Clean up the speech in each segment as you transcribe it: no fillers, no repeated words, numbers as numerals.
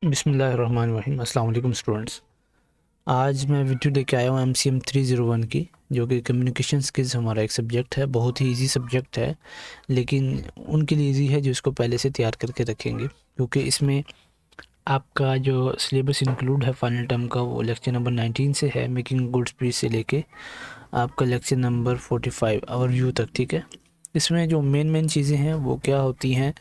बिस्मिल्लाहिर्रहमानिर्रहीम। अस्सलाम वालेकुम स्टूडेंट्स। आज मैं वीडियो लेके आया हूँ MCM 301 की, जो कि कम्युनिकेशन स्किल्स हमारा एक सब्जेक्ट है। बहुत ही इजी सब्जेक्ट है, लेकिन उनके लिए इजी है जो इसको पहले से तैयार करके रखेंगे, क्योंकि इसमें आपका जो सिलेबस इंक्लूड है फाइनल टर्म का, वो लेक्चर नंबर 19 से है, मेकिंग गुड स्पीच से लेके आपका लेक्चर नंबर 45 ओवरव्यू तक। ठीक है, इसमें जो मेन चीज़ें हैं वो क्या होती हैं,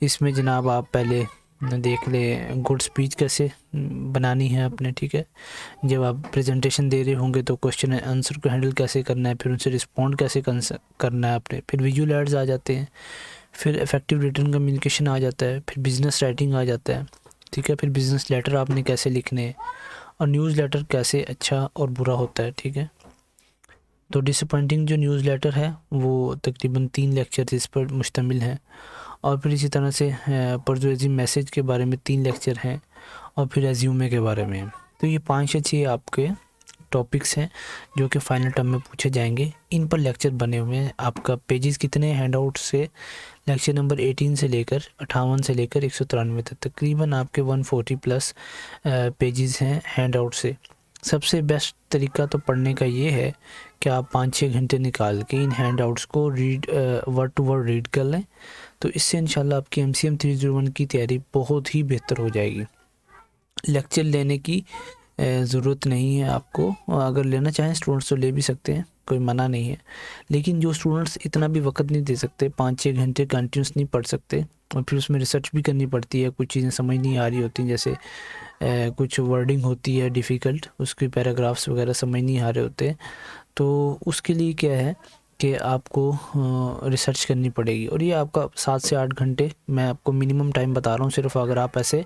इसमें जनाब आप पहले देख ले गुड स्पीच कैसे बनानी है अपने। ठीक है, जब आप प्रेजेंटेशन दे रहे होंगे तो क्वेश्चन आंसर को हैंडल कैसे करना है, फिर उनसे रिस्पॉन्ड कैसे करना है अपने, फिर विजुअल एड्स आ जाते हैं, फिर इफेक्टिव रिटन कम्युनिकेशन आ जाता है, फिर बिजनेस राइटिंग आ जाता है। ठीक है, फिर बिजनेस लेटर आपने कैसे लिखने हैं, और न्यूज़ लेटर कैसे अच्छा और बुरा होता है। ठीक है, तो डिसअपॉइंटिंग जो न्यूज़ लेटर है वो तकरीबन 3 लेक्चर इस पर मुश्तमिल है, और फिर इसी तरह से परसुएसिव मैसेज के बारे में 3 लेक्चर हैं, और फिर रेज्यूमे के बारे में। तो ये 5 या 6 आपके टॉपिक्स हैं जो कि फाइनल टर्म में पूछे जाएंगे। इन पर लेक्चर बने हुए हैं। आपका पेजेस कितने हैंड आउट से लेक्चर नंबर 18 से लेकर 58 से लेकर 193 तक तकरीबन आपके 140 प्लस पेजेस हैं हैंड आउट से। सबसे बेस्ट तरीका तो पढ़ने का ये है कि आप 5-6 घंटे निकाल के इन हैंड आउट्स को read word to word read कर लें, तो इससे इंशाल्लाह आपकी MCM 301 की तैयारी बहुत ही बेहतर हो जाएगी। लेक्चर लेने की ज़रूरत नहीं है आपको, अगर लेना चाहें स्टूडेंट्स तो ले भी सकते हैं, कोई मना नहीं है। लेकिन जो स्टूडेंट्स इतना भी वक्त नहीं दे सकते, 5-6 घंटे कंटिन्यूस नहीं पढ़ सकते, और फिर उसमें रिसर्च भी करनी पड़ती है, कुछ चीज़ें समझ नहीं आ रही होती, जैसे कुछ वर्डिंग होती है डिफ़िकल्ट, उसके पैराग्राफ्स वगैरह समझ नहीं आ रहे होते, तो उसके लिए क्या है कि आपको रिसर्च करनी पड़ेगी। और ये आपका 7 से 8 घंटे मैं आपको मिनिमम टाइम बता रहा हूँ, सिर्फ अगर आप ऐसे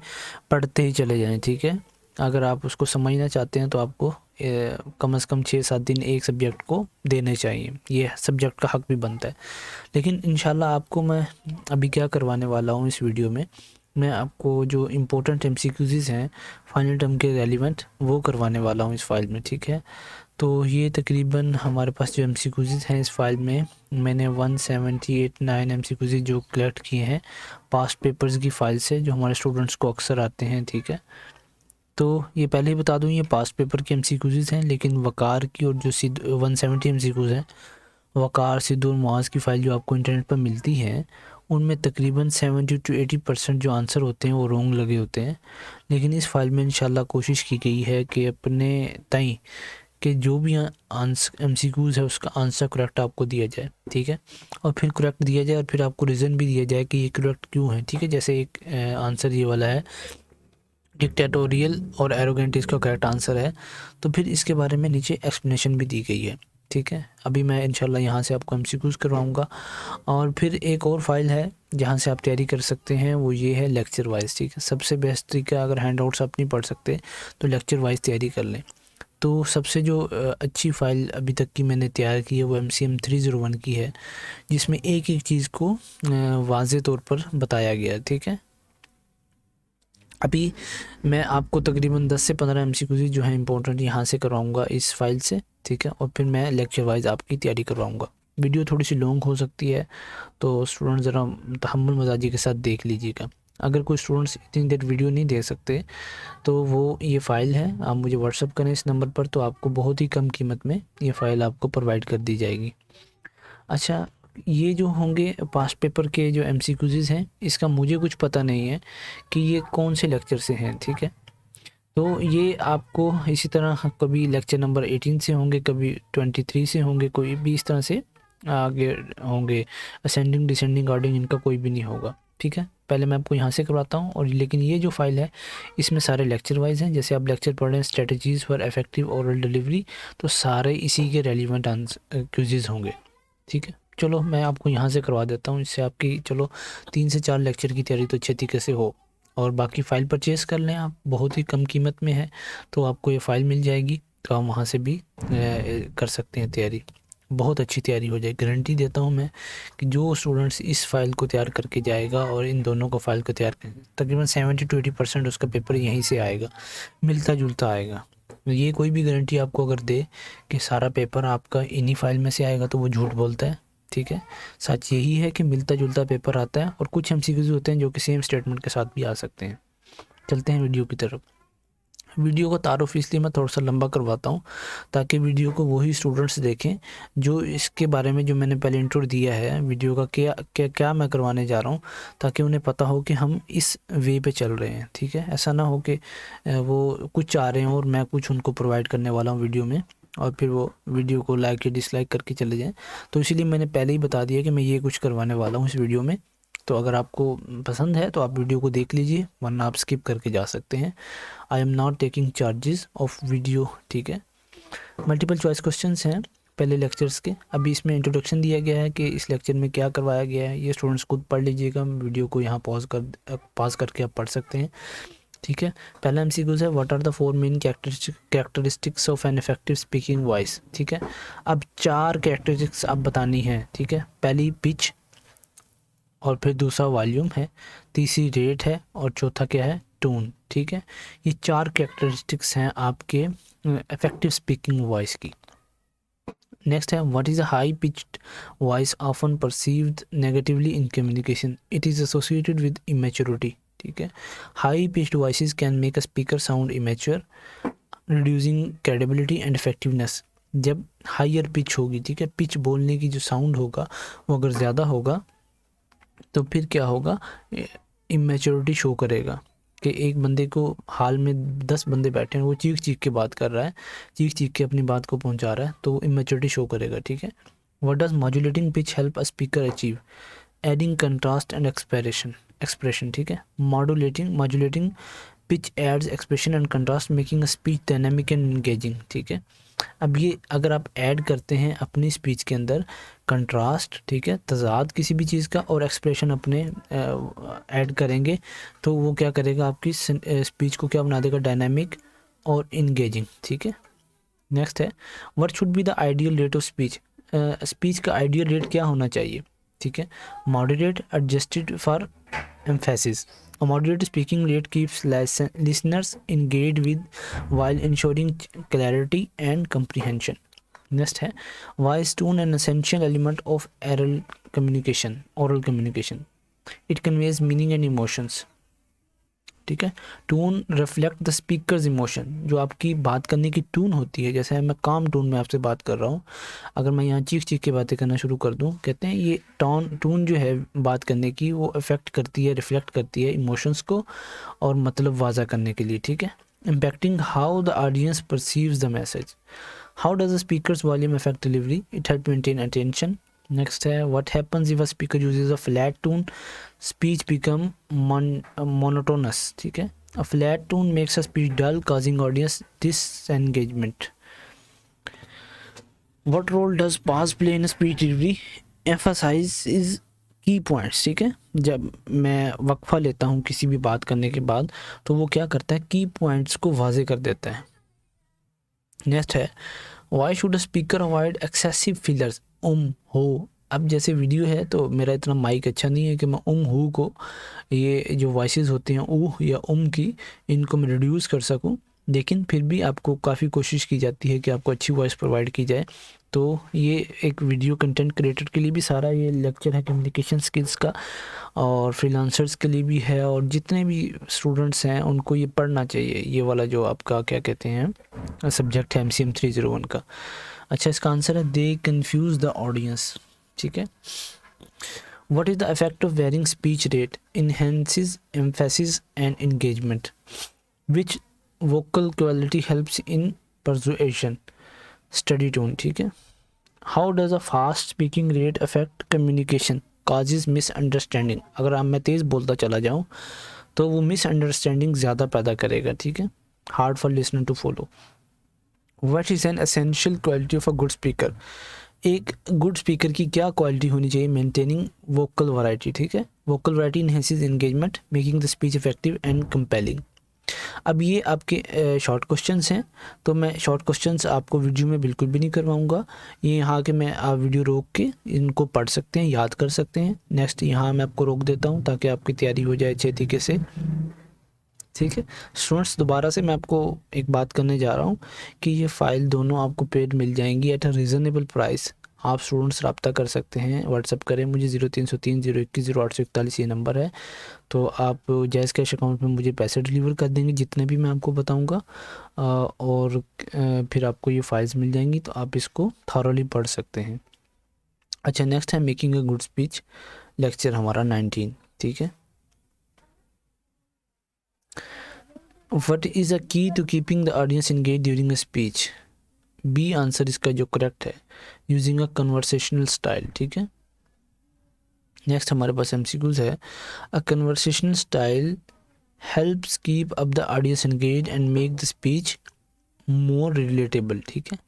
पढ़ते ही चले जाएं। ठीक है, अगर आप उसको समझना चाहते हैं तो आपको कम से कम 6-7 दिन एक सब्जेक्ट को देने चाहिए, ये सब्जेक्ट का हक भी बनता है। लेकिन इंशाल्लाह आपको मैं अभी क्या करवाने वाला हूँ इस वीडियो में, मैं आपको जो इम्पोर्टेंट MCQs हैं फाइनल टर्म के रेलिवेंट वो करवाने वाला हूँ इस फाइल में। ठीक है, तो ये तकरीबन हमारे पास जो MCQs हैं इस फाइल में, मैंने 178-9 MCQs जो कलेक्ट किए हैं पास्ट पेपर्स की फ़ाइल से, जो हमारे स्टूडेंट्स को अक्सर आते हैं। ठीक है, तो ये पहले ही बता दूँ ये पास्ट पेपर के MCQs हैं, लेकिन वकार की और जो 170 MCQs हैं, वकार, सिद्धू और मुआज़ की फ़ाइल जो आपको इंटरनेट पर मिलती है, उनमें तकरीबन 70-80% जो आंसर होते हैं वो रॉन्ग लगे होते हैं। लेकिन इस फाइल में इंशाल्लाह कोशिश की गई है कि अपने ताई कि जो भी MCQs है उसका आंसर करेक्ट आपको दिया जाए। ठीक है, और फिर करेक्ट दिया जाए, और फिर आपको रीज़न भी दिया जाए कि ये करेक्ट क्यों है। ठीक है, जैसे एक आंसर ये वाला है, डिक्टेटोरियल और एरोगेंट इसका करेक्ट आंसर है, तो फिर इसके बारे में नीचे एक्सप्लेनेशन भी दी गई है। ठीक है, अभी मैं इंशाल्लाह यहाँ से आपको MCQs करवाऊँगा, और फिर एक और फाइल है जहाँ से आप तैयारी कर सकते हैं, वो ये है लेक्चर वाइज। ठीक है, सबसे बेस्ट तरीका, अगर हैंड आउट्स आप नहीं पढ़ सकते तो लेक्चर वाइज तैयारी कर लें। तो सबसे जो अच्छी फ़ाइल अभी तक की मैंने तैयार की है वो MCM 301 की है, जिसमें एक एक चीज़ को वाज़े तौर पर बताया गया है। ठीक है, अभी मैं आपको तकरीबन 10 से 15 MCQs जो हैं इंपॉर्टेंट यहाँ से करवाऊँगा इस फाइल से। ठीक है, और फिर मैं लेक्चर वाइज आपकी तैयारी करवाऊँगा। वीडियो थोड़ी सी लॉन्ग हो सकती है, तो स्टूडेंट ज़रा तहम्मुल मजाजी के साथ देख लीजिएगा। अगर कोई स्टूडेंट्स इतनी देर वीडियो नहीं देख सकते तो वो ये फ़ाइल है, आप मुझे व्हाट्सअप करें इस नंबर पर, तो आपको बहुत ही कम कीमत में ये फ़ाइल आपको प्रोवाइड कर दी जाएगी। अच्छा, ये जो होंगे पास्ट पेपर के जो MCQs हैं, इसका मुझे कुछ पता नहीं है कि ये कौन से लेक्चर से हैं। ठीक है, तो ये आपको इसी तरह कभी लेक्चर नंबर 18 से होंगे, कभी 23 से होंगे, कोई भी इस तरह से आगे होंगे, असेंडिंग डिसेंडिंग ऑर्डरिंग इनका कोई भी नहीं होगा। ठीक है, पहले मैं आपको यहाँ से करवाता हूँ, और लेकिन ये जो फाइल है इसमें सारे लेक्चर वाइज हैं। जैसे आप लेक्चर पढ़ रहे हैं strategies for effective oral delivery, तो सारे इसी के रेलिवेंट क्विज़ होंगे। ठीक है, चलो मैं आपको यहाँ से करवा देता हूँ, इससे आपकी चलो 3 से 4 लेक्चर की तैयारी तो अच्छे तरीके से हो। और बाकी फ़ाइल परचेज़ कर लें आप, बहुत ही कम कीमत में है, तो आपको ये फ़ाइल मिल जाएगी, तो आप वहाँ से भी कर सकते हैं तैयारी। बहुत अच्छी तैयारी हो जाएगी, गारंटी देता हूँ मैं कि जो स्टूडेंट्स इस फ़ाइल को तैयार करके जाएगा और इन दोनों को फ़ाइल को तैयार कर, तकरीबन 70-80% उसका पेपर यहीं से आएगा, मिलता जुलता आएगा। ये कोई भी गारंटी आपको अगर दे कि सारा पेपर आपका इन्हीं फाइल में से आएगा तो वो झूठ बोलता है। ठीक है, सच यही है कि मिलता जुलता पेपर आता है, और कुछ MCQs होते हैं जो कि सेम स्टेटमेंट के साथ भी आ सकते हैं। चलते हैं वीडियो की तरफ। वीडियो का तारुफ इसलिए मैं थोड़ा सा लंबा करवाता हूँ ताकि वीडियो को वही स्टूडेंट्स देखें जो इसके बारे में, जो मैंने पहले इंट्रो दिया है वीडियो का, क्या क्या क्या मैं करवाने जा रहा हूँ, ताकि उन्हें पता हो कि हम इस वे पे चल रहे हैं। ठीक है, ऐसा ना हो कि वो कुछ चाह रहे हैं और मैं कुछ उनको प्रोवाइड करने वाला हूँ वीडियो में और फिर वो वीडियो को लाइक या डिसलाइक करके चले जाएँ। तो इसीलिए मैंने पहले ही बता दिया कि मैं ये कुछ करवाने वाला हूँ इस वीडियो में। तो अगर आपको पसंद है तो आप वीडियो को देख लीजिए, वरना आप स्किप करके जा सकते हैं। I am not taking charges of video. ठीक है, मल्टीपल चॉइस क्वेश्चंस हैं पहले लेक्चर्स के। अभी इसमें इंट्रोडक्शन दिया गया है कि इस लेक्चर में क्या करवाया गया है, ये स्टूडेंट्स खुद पढ़ लीजिएगा। वीडियो को यहाँ पॉज करके आप पढ़ सकते हैं। ठीक है, पहला एमसीक्यूज है, what are the 4 main characteristics of an effective speaking voice. ठीक है, अब 4 कैरेक्टरिस्टिक्स आप बतानी है। ठीक है, पहली पिच, और फिर दूसरा वॉल्यूम है, तीसरी रेट है, और चौथा क्या है, टोन। ठीक है, ये 4 कैरेक्टरिस्टिक्स हैं आपके इफेक्टिव स्पीकिंग वॉइस की। नेक्स्ट है, what is a high pitched voice often perceived negatively in communication, it is associated with immaturity. ठीक है, high pitched voices can make a speaker sound immature, reducing credibility and effectiveness. जब higher pitch होगी, ठीक है, pitch बोलने की जो sound होगा वो अगर ज़्यादा होगा तो फिर क्या होगा, इमेच्योरिटी शो करेगा कि एक बंदे को हाल में 10 बंदे बैठे हैं, वो चीख चीख के बात कर रहा है, चीख चीख के अपनी बात को पहुंचा रहा है, तो इमेच्योरिटी शो करेगा। ठीक है, what does modulating pitch help a speaker achieve, adding contrast and expression. ठीक है, modulating pitch aids expression and contrast, making a speech dynamic and engaging. ठीक है, अब ये अगर आप ऐड करते हैं अपनी स्पीच के अंदर कंट्रास्ट, ठीक है, तजाद किसी भी चीज़ का, और एक्सप्रेशन अपने ऐड करेंगे, तो वो क्या करेगा, आपकी स्पीच को क्या बना देगा, डायनामिक और इंगेजिंग। ठीक है, नेक्स्ट है, what should be the ideal rate of speech, speech का आइडियल रेट क्या होना चाहिए। ठीक है, moderate adjusted for emphasis. A moderate speaking rate keeps listeners engaged with while ensuring clarity and comprehension. Next है, voice tone an essential element of oral communication. It conveys meaning and emotions. ठीक है, tone reflect the speakers emotion, जो आपकी बात करने की tone होती है। जैसे मैं काम टोन में आपसे बात कर रहा हूँ, अगर मैं यहाँ चीख चीख के बातें करना शुरू कर दूँ, कहते हैं ये टोन जो है बात करने की, वो इफ़ेक्ट करती है, रिफ्लेक्ट करती है इमोशंस को, और मतलब वाज़ा करने के लिए। ठीक है, impacting how the audience perceives the message, how does the speaker's volume affect delivery, it help maintain attention. Next है, what happens if a speaker uses a flat tone, speech become monotonous. ठीक है, a flat tone makes a speech dull, causing audience disengagement. What role does pause play in speech delivery, emphasize is key points. ठीक है, जब मैं वक्फा लेता हूँ किसी भी बात करने के बाद, तो वो क्या करता है, की पॉइंट्स को वाजे कर देता है। नेक्स्ट है, why should a speaker avoid excessive fillers, हो। अब जैसे वीडियो है तो मेरा इतना माइक अच्छा नहीं है कि मैं हु को, ये जो वॉइसेस होती हैं या की, इनको मैं रिड्यूस कर सकूं, लेकिन फिर भी आपको काफ़ी कोशिश की जाती है कि आपको अच्छी वॉइस प्रोवाइड की जाए। तो ये एक वीडियो कंटेंट क्रिएटर के लिए भी सारा ये लेक्चर है कम्युनिकेशन स्किल्स का, और फ्रीलांसर्स के लिए भी है, और जितने भी स्टूडेंट्स हैं उनको ये पढ़ना चाहिए, ये वाला जो आपका क्या कहते हैं सब्जेक्ट है MCM 301 का। अच्छा, इसका आंसर है, दे कन्फ्यूज़ द ऑडियंस। ठीक है, what is the effect of wearing speech rate, enhances emphasis and engagement, which vocal quality helps in persuasion, study tone. ठीक है, how does a fast speaking rate affect communication, causes misunderstanding, अगर मैं तेज़ बोलता चला जाऊँ तो वो मिसअंडरस्टैंडिंग ज़्यादा पैदा करेगा। ठीक है, hard for listener to follow. What is an essential quality of a good speaker, एक गुड स्पीकर की क्या क्वालिटी होनी चाहिए, मेंटेनिंग वोकल वैरायटी। ठीक है, vocal variety enhances engagement, making the speech effective and compelling. अब ये आपके शॉर्ट क्वेश्चंस हैं, तो मैं शॉर्ट क्वेश्चंस आपको वीडियो में बिल्कुल भी नहीं करवाऊंगा, ये यहाँ के मैं आप वीडियो रोक के इनको पढ़ सकते हैं, याद कर सकते हैं। नेक्स्ट यहाँ मैं आपको रोक देता हूँ ताकि आपकी तैयारी हो जाए अच्छे तरीके से। ठीक है स्टूडेंट्स, दोबारा से मैं आपको एक बात करने जा रहा हूँ कि ये फ़ाइल दोनों आपको पेड मिल जाएंगी एट अ रीज़नेबल प्राइस। आप स्टूडेंट्स रब्ता कर सकते हैं, व्हाट्सअप करें मुझे 0303 021 0841 ये नंबर है। तो आप जैज़ कैश अकाउंट में मुझे पैसे डिलीवर कर देंगे जितने भी मैं आपको बताऊंगा, और फिर आपको ये फाइल्स मिल जाएंगी, तो आप इसको थॉरोली पढ़ सकते हैं। अच्छा, नेक्स्ट है making a good speech, lecture हमारा 19, ठीक है। What is a key to keeping the audience engage during a speech? B answer इसका जो करेक्ट है, यूजिंग अ कन्वर्सेशनल स्टाइल, ठीक है। नेक्स्ट हमारे पास एमसीक्यूज है, a conversational style helps keep up the audience engage and make the speech more relatable, ठीक है।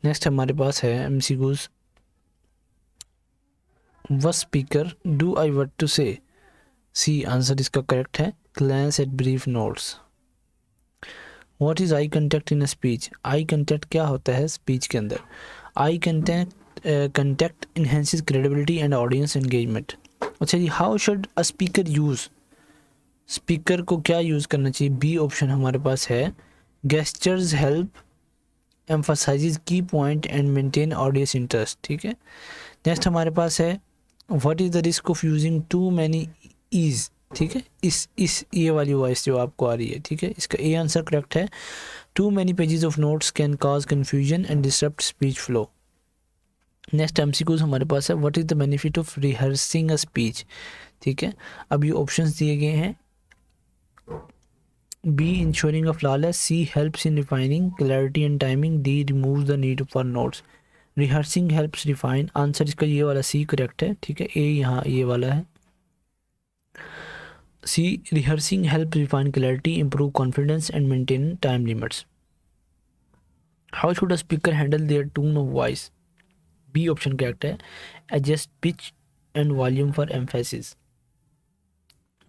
नेक्स्ट हमारे पास है MCQs, what speaker do I what to say? C answer इसका करेक्ट है, glance at brief notes. What is eye contact in a speech? Eye contact क्या होता है स्पीच के अंदर? Eye contact enhances credibility and audience engagement. अच्छा जी, how should a speaker use? Speaker को क्या यूज़ करना चाहिए? बी ऑप्शन हमारे पास है, gestures help emphasize key point and maintain audience interest, ठीक है। नेक्स्ट हमारे पास है, what is the risk of using too many ease? ठीक है, इस ये वाली वॉइस जो आपको आ रही है, ठीक है, इसका ए आंसर करेक्ट है, too many pages of notes can cause confusion and disrupt speech flow. Next MCQs हमारे पास है, what is the benefit of rehearsing a speech? ठीक है, अब ये ऑप्शंस दिए गए हैं, B ensuring a flawless, C helps in refining clarity and timing, D remove the need for notes. Rehearsing helps refine, answer इसका ये वाला सी करेक्ट है, ठीक है, ए यहाँ ये वाला है, C rehearsing help refine clarity, improve confidence and maintain time limits. How should a speaker handle their tone of voice? B option correct है, adjust pitch and volume for emphasis.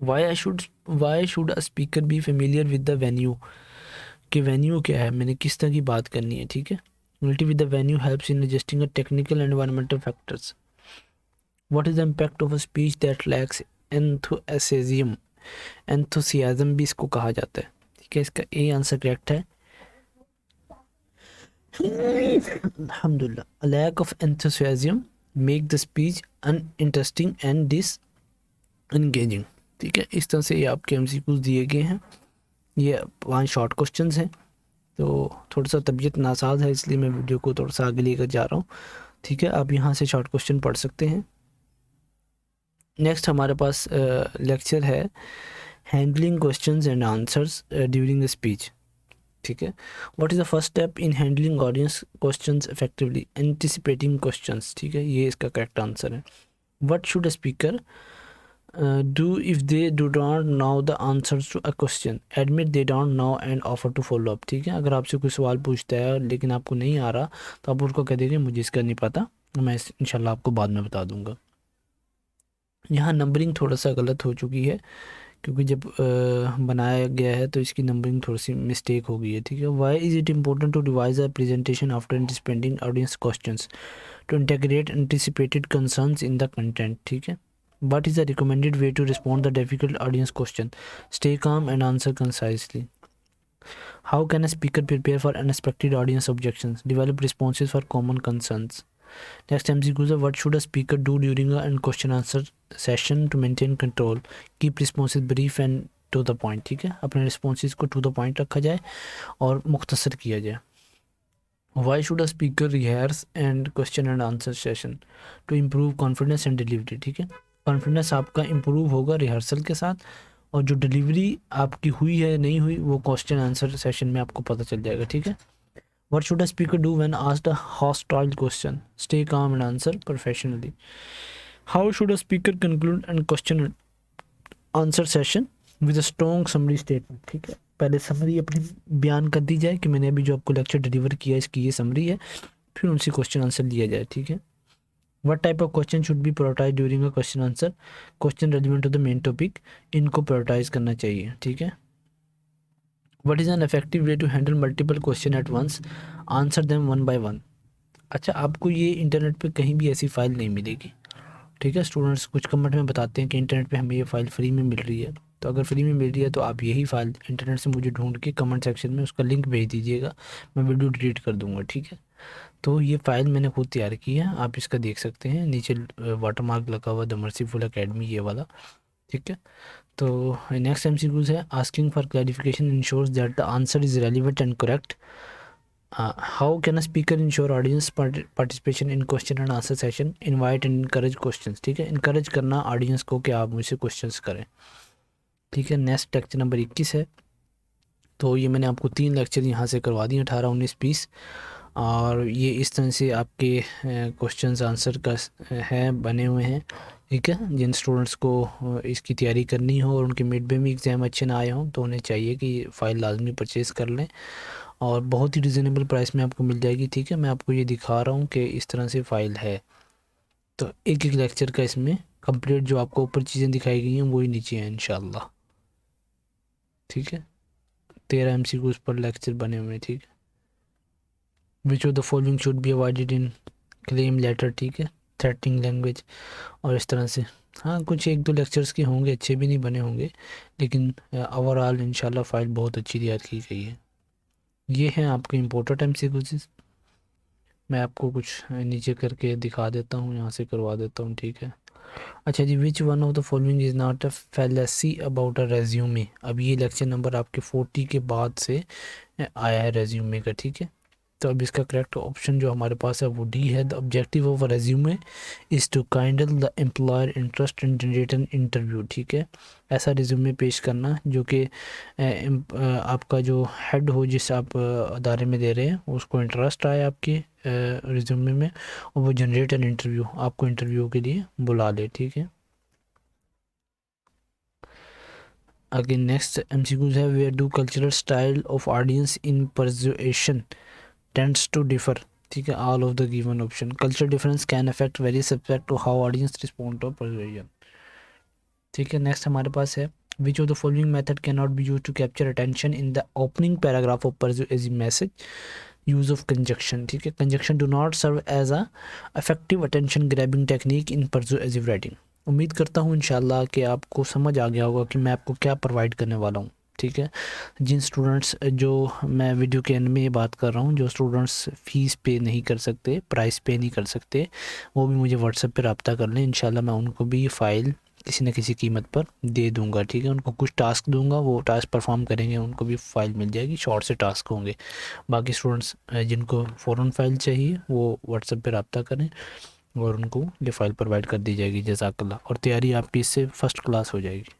Why should a speaker be familiar with the venue? कि venue क्या है, मैंने किस तरह की बात करनी है, ठीक है। Familiarity with the venue helps in adjusting a technical and environmental factors. What is the impact of a speech that lacks enthusiasm? Enthusiasm भी इसको कहा जाता है, ठीक है, इसका ए आंसर करेक्ट है, अल्हम्दुलिल्लाह, a lack of enthusiasm make the speech uninteresting and disengaging, ठीक है। इस तरह से ये आपके एमसीक्यूज दिए गए हैं, ये 5 शॉर्ट क्वेश्चंस हैं। तो थोड़ा सा तबीयत नासाज है इसलिए मैं वीडियो को थोड़ा सा आगे लेकर जा रहा हूँ, ठीक है। आप यहाँ से शॉर्ट क्वेश्चन पढ़ सकते हैं। नेक्स्ट हमारे पास लेक्चर है, handling questions and answers during the speech, ठीक है। What is the first step in handling audience questions effectively? Anticipating questions, ठीक है, ये इसका करेक्ट आंसर है। What should a speaker do if they do not know the answers to a question? Admit they don't know and offer to follow up, ठीक है। अगर आपसे कोई सवाल पूछता है लेकिन आपको नहीं आ रहा, तो आप उसको कह देंगे मुझे इसका नहीं पता, मैं इंशाल्लाह आपको बाद में बता दूंगा। यहाँ नंबरिंग थोड़ा सा गलत हो चुकी है, क्योंकि जब बनाया गया है तो इसकी नंबरिंग थोड़ी सी मिस्टेक हो गई है, ठीक है। Why is it important to revise a presentation after anticipating audience questions to integrate anticipated concerns in the content, ठीक है। What is the recommended way to respond the difficult audience question? Stay calm and answer concisely. How can a speaker prepare for unexpected audience objections? Develop responses for common concerns. Next MCQ is, what should a speaker do during a question answer session to maintain control? Keep responses brief and to the point, ठीक है, अपने responses को to the point रखा जाए और मुख्तसर किया जाए। Why should a speaker rehearse and question and answer session? To improve confidence and delivery, ठीक है। कॉन्फिडेंस आपका इम्प्रूव होगा रिहर्सल के साथ, और जो डिलीवरी आपकी हुई है नहीं हुई वो क्वेश्चन आंसर सेशन में आपको पता चल जाएगा, ठीक है। What should a speaker do when asked a hostile question? Stay calm and answer professionally. How should a speaker conclude and question answer session with a strong summary statement? ठीक है, पहले समरी अपनी बयान कर दी जाए कि मैंने अभी जो आपको लेक्चर डिलीवर किया है इसकी ये समरी है, फिर उनसे क्वेश्चन आंसर लिया जाए, ठीक है। What type of question should be prioritized during a question answer? Question relevant to the main topic, इनको prioritize करना चाहिए, ठीक है। What is an effective way to handle multiple question at once? Answer them one by one. अच्छा, आपको ये internet पे कहीं भी ऐसी फ़ाइल नहीं मिलेगी, ठीक है। स्टूडेंट्स कुछ कमेंट में बताते हैं कि इंटरनेट पे हमें ये फ़ाइल फ्री में मिल रही है, तो अगर फ्री में मिल रही है तो आप यही फ़ाइल इंटरनेट से मुझे ढूंढ के कमेंट सेक्शन में उसका लिंक भेज दीजिएगा, मैं वीडियो डिलीट कर दूंगा, ठीक है। तो ये फ़ाइल मैंने खुद तैयार की है, आप इसका देख सकते हैं, नीचे वाटरमार्क लगा हुआ द मर्सीफुल एकेडमी, ये वाला, ठीक है। तो नेक्स्ट एमसीक्यूज है, asking for clarification ensures that the answer is relevant and correct. How can a speaker ensure audience participation in question and answer session, invite and encourage questions, ठीक है। Encourage करना audience को कि आप मुझसे questions करें, ठीक है। नेक्स्ट लेक्चर नंबर 21 है। तो ये मैंने आपको 3 लेक्चर यहाँ से करवा दिए, 18, 19, 20, और ये इस तरह से आपके क्वेश्चंस आंसर का है बने हुए हैं, ठीक है। जिन स्टूडेंट्स को इसकी तैयारी करनी हो और उनके मिड में एग्ज़ाम अच्छे ना आए हों तो उन्हें चाहिए कि फ़ाइल लाजमी परचेज़ कर लें, और बहुत ही रिजनेबल प्राइस में आपको मिल जाएगी, ठीक है। मैं आपको ये दिखा रहा हूँ कि इस तरह से फ़ाइल है। तो एक एक लेक्चर का इसमें कंप्लीट जो आपको ऊपर चीज़ें दिखाई गई हैं वही नीचे हैं इंशाल्लाह, ठीक है। 13 MCQs पर लेक्चर बने हुए हैं, ठीक है। Which of the following should be avoided in claim letter, ठीक है, थ्रेटनिंग लैंग्वेज, और इस तरह से। हाँ, कुछ 1-2 लेक्चर्स के होंगे अच्छे भी नहीं बने होंगे, लेकिन ओवरऑल इंशाल्लाह फ़ाइल बहुत अच्छी तैयार की गई है। ये हैं आपके इम्पोर्टेंट MCQs। मैं आपको कुछ नीचे करके दिखा देता हूँ, यहाँ से करवा देता हूँ, ठीक है। अच्छा जी, which one of the following is not a fallacy about a resume. अब ये लेक्चर नंबर आपके 40 के बाद से आया है रेज्यूमे का, ठीक है। तो अब इसका करेक्ट ऑप्शन जो हमारे पास है वो डी है। The objective of a resume is to kindle the employer interest in generate an interview, ठीक है। ऐसा रेज्यूमे पेश करना जो कि आपका जो हेड हो, जिस आप अदारे में दे रहे हैं, उसको इंटरेस्ट आए आपके रिज्यूमे में, और वो जनरेट एन इंटरव्यू, आपको इंटरव्यू के लिए बुला ले, ठीक है। आगे नेक्स्ट MCQs है, where do cultural style of audience in persuasion tends to differ, ठीक है। All of the given option, culture difference can affect very subject to how audience respond to persuasion, ठीक है। नेक्स्ट हमारे पास है, which of the following method can not be use to capture attention in the opening paragraph of persuasive message, use of conjunction, ठीक है। Conjunction do not serve as a effective attention grabbing technique in persuasive writing. उम्मीद करता हूँ इंशाल्लाह कि आपको समझ आ गया होगा कि मैं आपको क्या प्रोवाइड करने वाला हूँ, ठीक है। जिन स्टूडेंट्स, जो मैं वीडियो के एंड में ये बात कर रहा हूँ, जो स्टूडेंट्स फ़ीस पे नहीं कर सकते, प्राइस पे नहीं कर सकते, वो भी मुझे व्हाट्सएप पे रब्ता कर लें, इंशाल्लाह मैं उनको भी फ़ाइल किसी न किसी कीमत पर दे दूंगा, ठीक है। उनको कुछ टास्क दूंगा, वो टास्क परफॉर्म करेंगे, उनको भी फ़ाइल मिल जाएगी, शॉर्ट से टास्क होंगे। बाकी स्टूडेंट्स जिनको फ़ौरन फ़ाइल चाहिए वो व्हाट्सएप पे रब्ता करें और उनको ये फ़ाइल प्रोवाइड कर दी जाएगी, जज़ाकल्लाह। और तैयारी आपकी इससे फ़र्स्ट क्लास हो जाएगी।